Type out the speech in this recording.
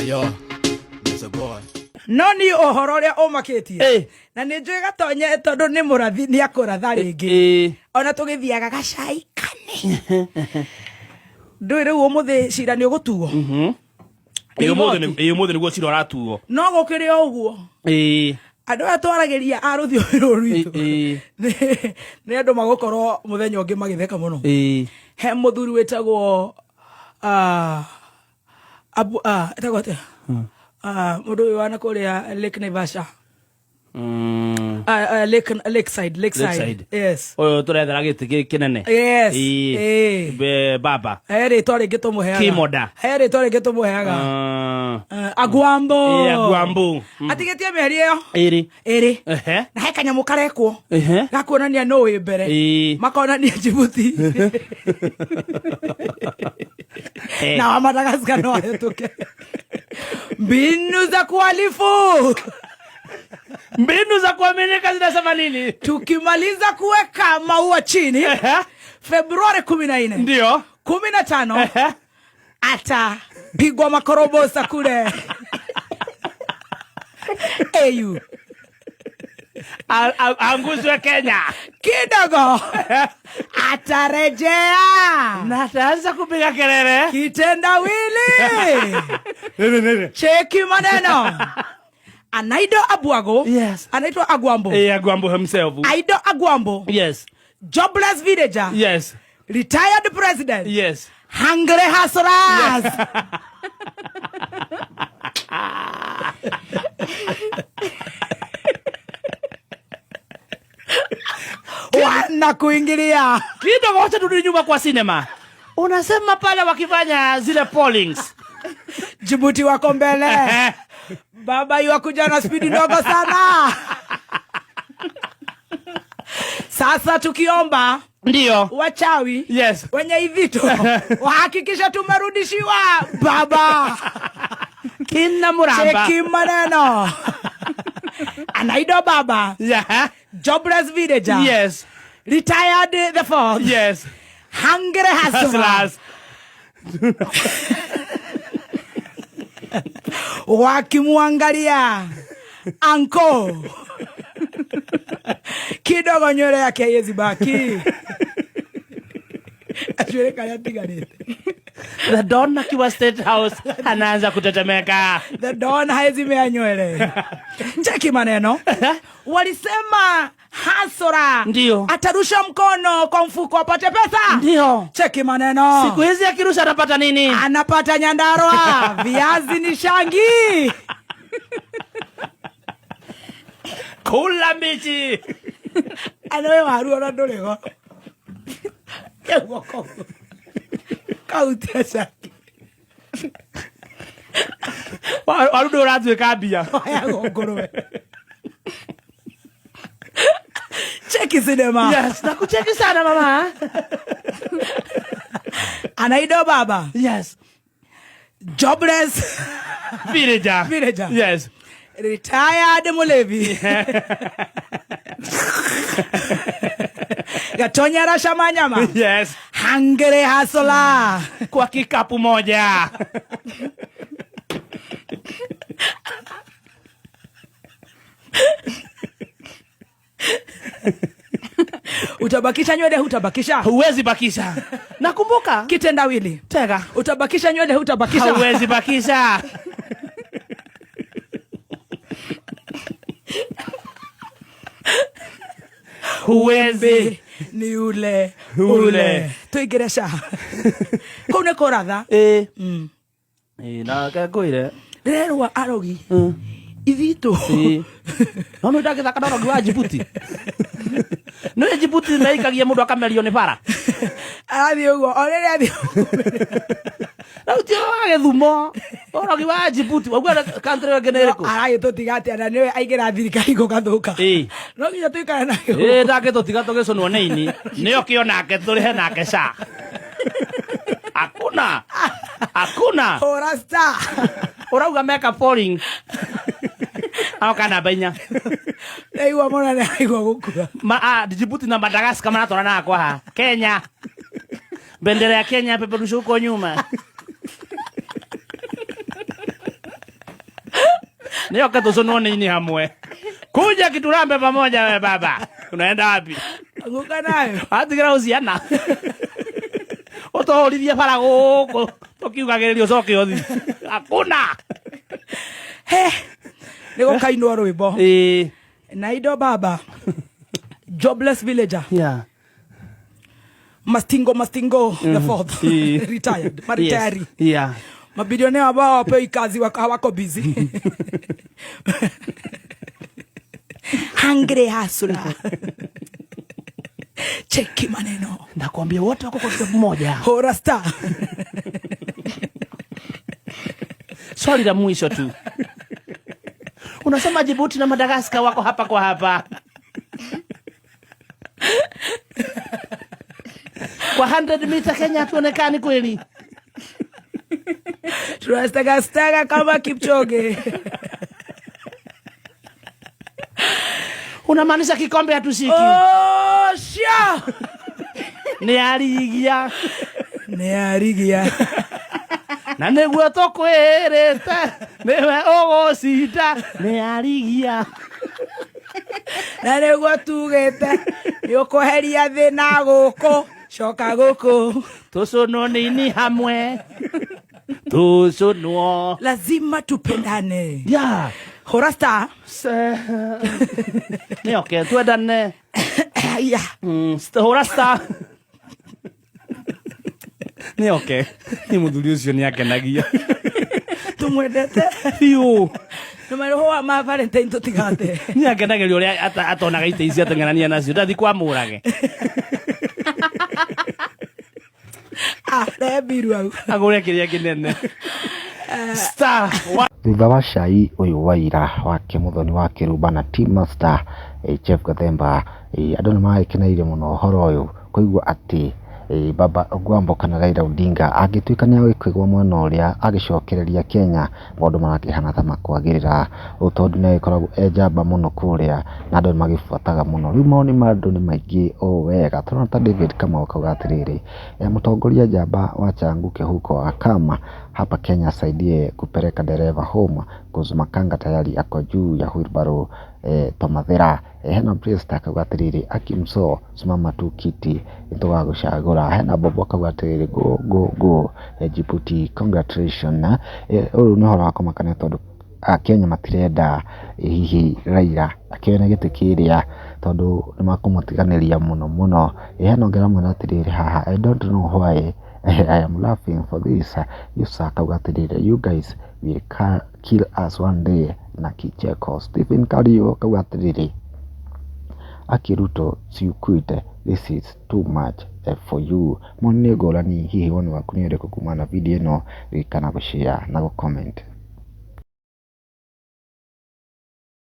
Yo, there's a boy. No ni ohoro ria umakitie na ni njui gatonye tondu ni murathi ni akuratha ringi ona tugithiaga gacai kane ndui riu umuthi cira ni ugutuo umuthi niguo cira uratuo no gukiri uguo andu atwaragiria a ruthio rwitu ni andu magukorwo muthenya ungi magitheka muno he muthuri wetagwo etagwo atia mundu wana kuria Lake Naivasha Lakeside yes oyo turethera giti kinene yes baba eri tori gitu muheaga kimoda eri tori gitu muheaga agwambo atigetie meri yo eri na he canjamuka rekwo gakuonania no wi mbere makonania Djibouti na wa Madagascar no ahetuke mbinu za kualifu mbinu za kuaminika zinasema nini? Tukimaliza kuweka maua chini Februari 14 ndio 15 ata pigwa makorobosa kule EU anguzwe Kenya kidogo atarejea na ataanza kupiga kelele kitendawili cheki maneno Anaido Abuago, yes. Anaitwa Agwambo. Agwambo himself. Aido Agwambo. Yes. Jobless villager. Yes. Retired president. Yes. Hungry hustlers. Yes. Wana kuingilia. Kidogo wacha turudi nyuma kwa cinema. Unasema pale wakifanya zile pollings. Djibouti wako mbele. Baba yu wakuja na speed ndogo sana. Sasa tukiomba ndio wachawi yes. wenye hivito wahakikisha tumerudishiwa baba kina muramba cheki maneno Anaido baba yeah. Jobless villager yes. Retired the fourth yes. Hungry hustlers wakimwangalia anko kidogo nywele yake haiwezi baki ashwele kaya tigarete the don akiwa State House anaanza kutetemeka the don haiwezi mea nywele cheki maneno walisema hasora ndio atarusha mkono kwa mfuko apate pesa ndio cheki maneno siku hizi akirusha anapata nini anapata nyandarua viazi ni shangi kula mbichi anoe waru ona ndurego kegoko kautia shangi waru nduratuika mbia ya ngorowe cheki cinema yes na kucheki sana mama Anaido baba yes jobless villager yes retired mulevi gatonya rasha manyama yes hungry hustler kwa kikapu moja utabakisha nywele hutabakisha huwezi bakisha nakumbuka kitendawili tega utabakisha nywele hutabakisha huwezi bakisha huwezi ni ule tuigeresha kone koratha na kagoire rerwa arogi ithito no ndagithaka ndorogi wa Djibouti no Djibouti meikagia mundu akamerio ni bara athi ugo orere athi na utio wa Githumo ndorogi wa Djibouti wagwa country wagenereko arai tutigati ana niwe aigira thirikari go gathuka no nginya tuikara nayo ndake tutigato giconwo neini nio kio nake turihe nake ca akuna orasta urauga meka polling kana bainya aiwa mona ne aiwa gukura Djibouti na Madagascar maratorana kwa ha Kenya bendera ya Kenya peperusha huko nyuma Nioke tusunwo nini hamwe. Kuja kiturambe pamoja we baba. Unaenda wapi? Nguka nayo. Atigira uciana. Otorithia bara guku. Tukiugagirio coke othi. Hakuna. He. Niko kainwa rwimbo. Na indo baba. Jobless villager. Yeah. Mastingo the fourth. Retired. Maritari. Yes. Yeah. Mabilionea ambao wapewi kazi hawako busy. Hungry hustler. Cheki maneno. Nakwambia wote wako kwa kitabu moja. Hora star. Swali la mwisho tu. Unasema Djibouti na Madagascar wako hapa kwa hapa. Kwa 100 mita Kenya tuonekani kweli. Tunastaga kama Kipchoge. Unamaanisha kikombe hatushiki? Oh, sha. Ni arigia. Na neguo tokwirite. Niwe ogocita. Ni arigia. Na neguo tugite. Yukuheria thina guku. Shoka guku. Tusunwo nini hamwe. Tusunwo. Lazima tupendane. Yeah. Horasta. Nioke twendane. Yeah. Horasta. Nioke. Ni muthuri ucio ni akenagia. Tumwendete. Fiu. Numero hoa ma parental tutigate. Ni akenagia uria atonaga ite ici atenganania nacio. Ndathi kwa murage. Rebiru au. Agore kiria kinene. Star. Thutha wa cai uyu waira wake muthoni wa kirumba na team master chef gathemba andu ni maikeneire muno horo uyu kuigua ati baba Gwambo kana Raila Odinga agituika ni agikigwa mwena uria agicokereria Kenya maundu marakihana ta makwagirira utondu ni ikoragwo njamba muno kuria na andu magibuataga muno riu maoni ma andu ni maingi wega turona ta David kama ukauga atiriri mutongoria njamba wa Canjamuka huko akama hapa Kenya asaidie kupeleka dereva home cause makanga tayari ako juu ya wheelbarrow tomathera hena priest akauga atiriri akimso simama tu kiti nitugagucagura hena bobo akauga atiriri go Djibouti congratulations uyu ni horo wa kumakania tondu Kenya matirenda hihi Raila akiona giti kiria tondu nimakumutiganiria muno hena ngera mwana atiriri haha I don't know why I am laughing for this. You akauga atiriri you guys will kill us one day na kicheko. Stephen Kario akauga atiriri akiruto you quit, this is too much for you. Mone ngorani hihi woni waku ni uriko kumana video ino, kana gushare na comment.